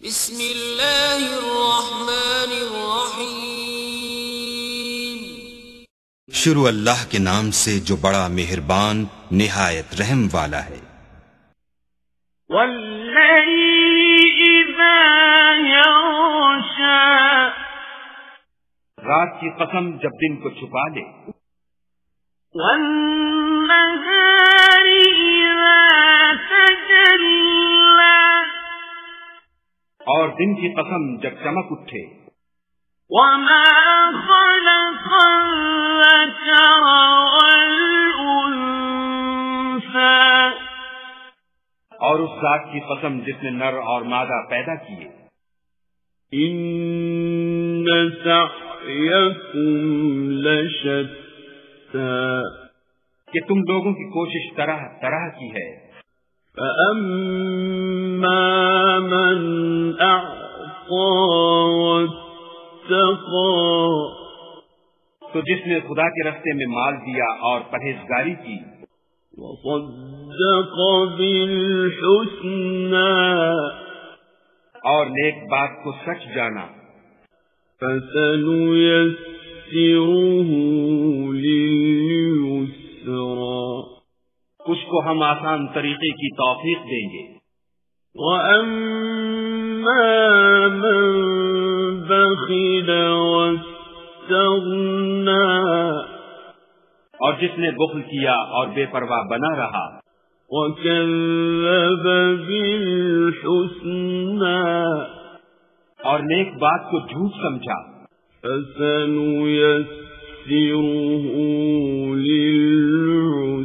بسم اللہ الرحمن الرحیم۔ شروع اللہ کے نام سے جو بڑا مہربان نہایت رحم والا ہے۔ واللیل اذا یغشی، رات کی قسم جب دن کو چھپا لے۔ والنہار اذا تجلی، اور دن کی قسم جب چمک اٹھے۔ وما خلق الذکر والانثى، اور اس ذات کی قسم جس نے نر اور مادہ پیدا کیے۔ ان سعیکم لشتی، کہ تم لوگوں کی کوشش طرح طرح کی ہے۔ فَأَمَّا مَنْ أَعْطَى وَاتَّقَى، تو جس نے خدا کے راستے میں مال دیا اور پرہیزگاری کی۔ وَصَدَّقَ بِالْحُسْنَى، اور نیک بات کو سچ جانا۔ فَسَنُيَسِّرُهُ لِلْيُسْرَى، اس کو ہم آسان طریقے کی توفیق دیں گے۔ وَأَمَّا مَن بَخِلَ وَاسْتَغْنَى، اور جس نے بخل کیا اور بے پرواہ بنا رہا۔ وَكَذَّبَ بِالْحُسْنَى، اور نیک بات کو جھوٹ سمجھا۔ فَسَنُيَسِّرُهُ لِلْعُسْرَى،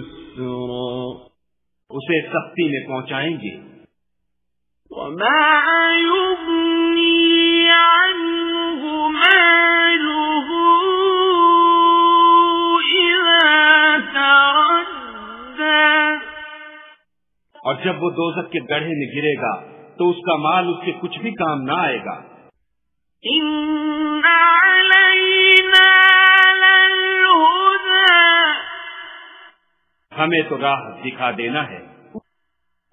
اسے سختی میں پہنچائیں گے۔ وَمَا يُغْنِي عَنْهُ مَالُهُ إِذَا تَرَدَّى، اور جب وہ دوزخ کے گڑھے میں گرے گا تو اس کا مال اس کے کچھ بھی کام نہ آئے گا۔ إِنَّ عَلَيْنَا لَلْهُدَى، ہمیں تو راہ دکھا دینا ہے۔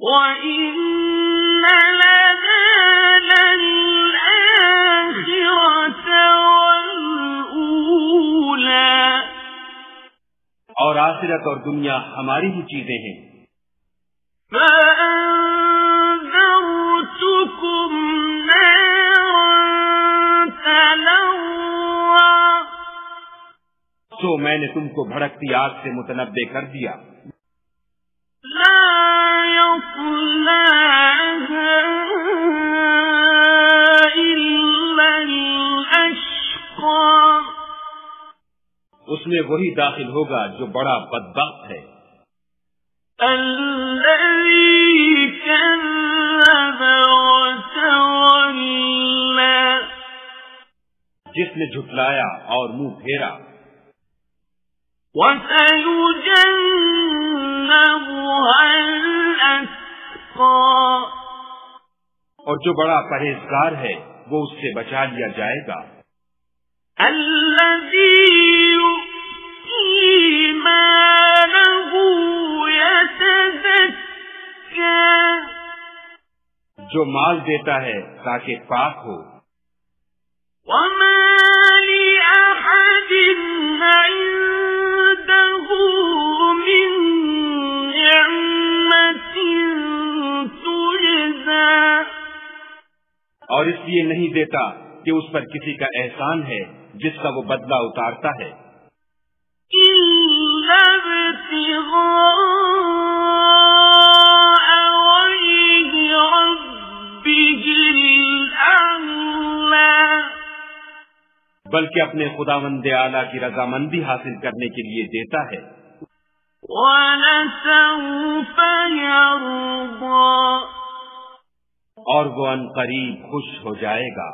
وَإِنَّ لَنَا لَلْآخِرَةَ وَالْأُولَى، اور آخرت اور دنیا ہماری ہی چیزیں ہیں۔ فَأَنذَرْتُكُمْ نَارًا تَلَظَّىٰ، سو میں نے تم کو بھڑکتی آگ سے متنبع کر دیا۔ لَا يَصْلَاهَا إِلَّا الْأَشْقَى، اس میں وہی داخل ہوگا جو بڑا بدبخت ہے۔ الَّذِي كَذَّبَ وَتَوَلَّىٰ، جس نے جھٹلایا اور منہ پھیرا۔ وَسَيُجَنَّبُهَا الْأَتْقَى، اور جو بڑا پرہیزگار ہے وہ اس سے بچا لیا جائے گا۔ الَّذِي يُؤْتِي مَالَهُ يَتَزَكَّىٰ، جو مال دیتا ہے تاکہ پاک ہو۔ وَمَا لِأَحَدٍ عِندَهُ مِن نِّعْمَةٍ تُجْزَىٰ، اور اس لیے نہیں دیتا کہ اس پر کسی کا احسان ہے جس کا وہ بدلہ اتارتا ہے۔ إِلَّا ابْتِغَاءَ وَجْهِ رَبِّهِ الْأَعْلَىٰ، بلکہ اپنے خداوند اعلیٰ کی رضامندی حاصل کرنے کے لیے دیتا ہے۔ وَلَسَوْفَ يَرْضَىٰ، اور وہ ان قریب خوش ہو جائے گا۔